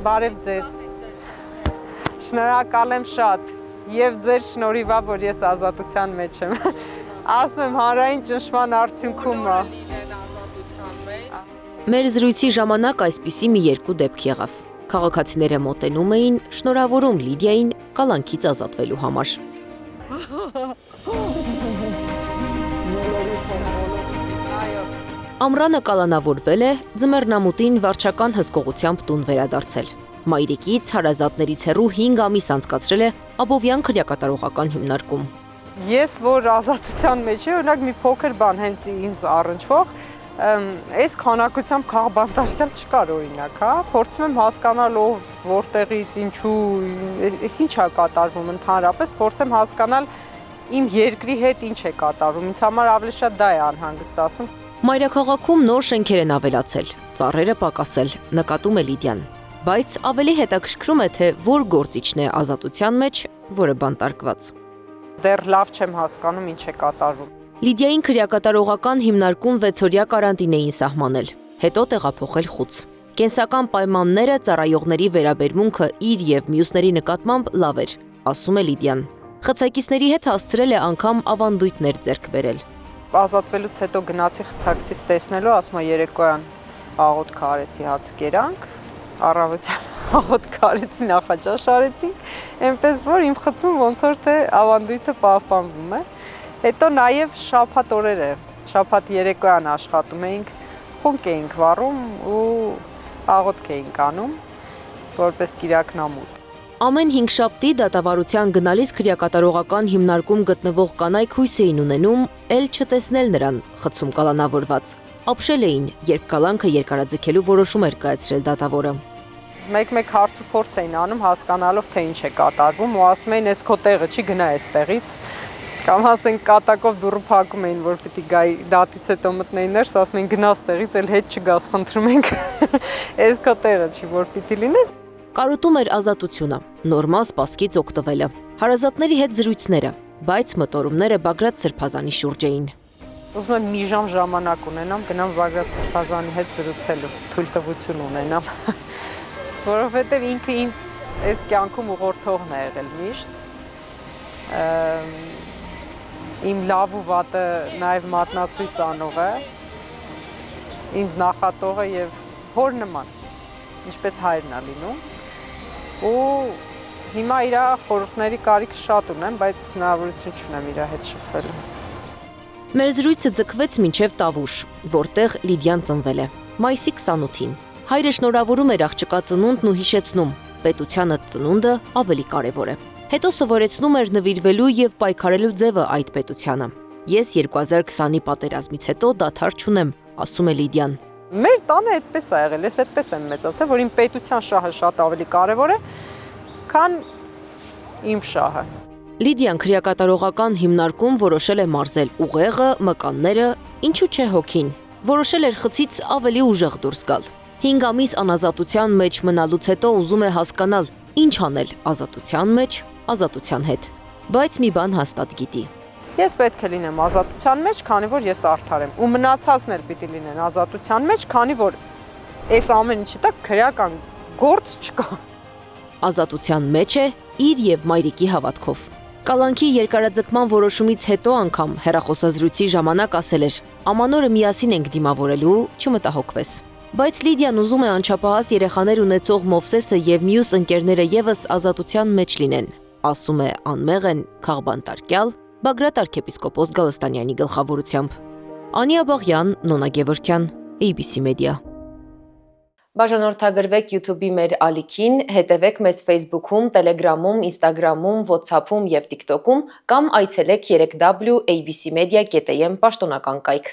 Բարև ձեզ։ Շնորհակալ եմ շատ եւ ձեր շնորհիվ որ ես ազատության մեջ եմ։ Ասում եմ հանրային ճնշման արդյունքում է։ Մեր զրույցի ժամանակ այսպիսի մի երկու դեպք եղավ։ Քաղաքացիները մոտենում էին, շնորհավորում Լիդիային կալանքից ազատվելու համար։ Ամռանը կալանավորվել է, ձմեռնամուտին վարչական հսկողությամբ տուն վերադարձել։ Մայրիկից, հարազատներից հեռու 5 ամիս անցկացրել է Աբովյան քրեակատարողական հիմնարկում։ Ես որ ազատության մեջ եմ, օրինակ մի փոքր բան հենց ինձ առնչվող, այս քանակությամբ քաղբանտարկյալ չկար օրինակ, հա, փորձում եմ հասկանալ ով որտեղից, ինչու, այս ինչ է կատարվում ընդհանրապես, փորձեմ հասկանալ իմ երկրի հետ ինչ է կատարվում, ինձ համար ավելի շատ դա է անհանգստացնում։ Մայրաքաղաքում նոր շենքեր են ավելացել, ծառերը պակասել, նկատում է Լիդիան, բայց ավելի հետաքրքրում է, թե որ գործիչն է ազատության մեջ, որը բանտարկված։ Դեռ լավ չեմ հասկանում ինչ է կատարվում։ Լիդիային քրեակատարողական հիմնարկում 6-օրյա կարանտին էին սահմանել, հետո տեղափոխել խուց։ Կենսական պայմանները, ծառայողների վերաբերմունքը իր եւ մյուսների նկատմամբ լավ էր, ասում է Լիդիան։ Խցակիցների հետ հասցրել է անգամ ավանդույթներ ձեռք բերել։ Ազատվելուց հետո գնացի խցակցից տեսնելու, ասում եմ երեկոյան աղոտ քարեցի հաց կերանք, առավոտյան աղոտ քարեցի նախաճաշ արեցինք, այնպես որ իմ խցում ոնց որ թե ավանդույթը պահպանվում է։ Հետո նաև շաբաթ օրերը, շաբաթ երեկոյան աշխատում էինք, խունկ էինք վառում ու աղոթք էինք անում, որպես կիրակնամուտ։ Ամեն 5 շաբթի դատավարության գնալիս քրեակատարողական հիմնարկում գտնվող կանայք հույս էին ունենում էլ չտեսնել նրան խցում կալանավորված։ Ապշել էին, երբ կալանքը երկարաձգելու որոշում էր կայացրել դատավորը։ Մեկ-մեկ հարց ու փորձ էին անում հասկանալով թե ինչ է կատարվում ու ասում էին այս քո տեղը չի գնա այստեղից։ Կամ ասենք կատակով դուռը փակում էին, որ պիտի գայի դատից հետո մտնեի ներս, ասում էին գնա ստեղից, էլ հետ չգաս, խնդրում ենք։ Այս քո տեղը չի, որ պիտի լինես։ Կարոտում էր ազատությունը, նորմալ սպասքից օգտվելը, հարազատների հետ զրույցները, բայց մտորումները Բագրատ Սրբազանի շուրջ էին։ Ուզում եմ մի ժամ ժամանակ ունենամ, գնամ Բագրատ Սրբազանի հետ զրուցելու, թույլտվություն ունենամ, որովհետև ինքը ինձ այս կյանքում ուղղորդողն է եղել միշտ։ Իմ լավ ու վատը նաև մատնացույց անող է, ինձ նախատողը և հոր նման, ինչպես հայրն է լինում, ու հիմա իր խորհուրդների կարիքը շատ ունեմ, բայց հնարավորություն չունեմ իր հետ շփվելու։ Մեր զրույցը ձգվեց մինչև Տավուշ, որտեղ Լիդիան ծնվել է, մայիսի 28-ին։ Հայրը շնորհավորում էր աղջկա ծնունդն ու հիշեցնում, պետությանը ծնունդը ավելի կարևոր է։ Հետո սովորեցնում էր նվիրվելու եւ պայքարելու ձևը այդ պետությանը։ Ես 2020-ի պատերազմից հետո դադար չունեմ, ասում է Լիդիան։ Մեր տանը այդպես է եղել, ես այդպես եմ մեծացել, որ իմ պետության շահը շատ ավելի կարևոր է, քան իմ շահը։ Լիդիան քրեակատարողական հիմնարկում որոշել է մարզել ուղեղը, մկանները, ինչու՞ չէ հոգին։ Որոշել էր խցից ավելի ուժեղ դուրս գալ։ 5 ամիս անազատության մեջ մնալուց հետո ուզում է հասկանալ, ինչ անել ազատության մեջ, ազատության հետ, բայց մի բան հաստատ գիտի։ Ես պետք է լինեմ ազատության մեջ, քանի որ ես արդար եմ, ու մնացածն էլ պիտի լինեն ազատության մեջ, քանի որ այս ամեն ինչի տակ քրեական գործ չկա։ Ազատության մեջ է իր եւ մայրիկի հավատքով։ Կալանքի երկարաձգման որոշումից հետո անգամ հեռախոսազրույցի ժամանակ ասել էր. «Ամանորը միասին ենք դիմավորելու, չմտահոգվես»։ Բայց Լիդիան ուզում է անչափահաս երեխաներ ունեցող Մովսեսը եւ մյուս ընկերները եւս ազատության մեջ լինեն, ասում է անմեղեն քաղբանտարկյալ Բագրատ arczepiskopos Գալստանյանի գլխավորությամբ։ Անի Աբաղյան, Նոնա Գևորգյան, ABC Media։ Բաժանորդագրվեք YouTube-ի մեր ալիքին, հետևեք մեզ Facebook-ում, Telegram-ում, Instagram-ում, WhatsApp-ում եւ TikTok-ում կամ այցելեք 3w abcmedia.am պաշտոնական կայք։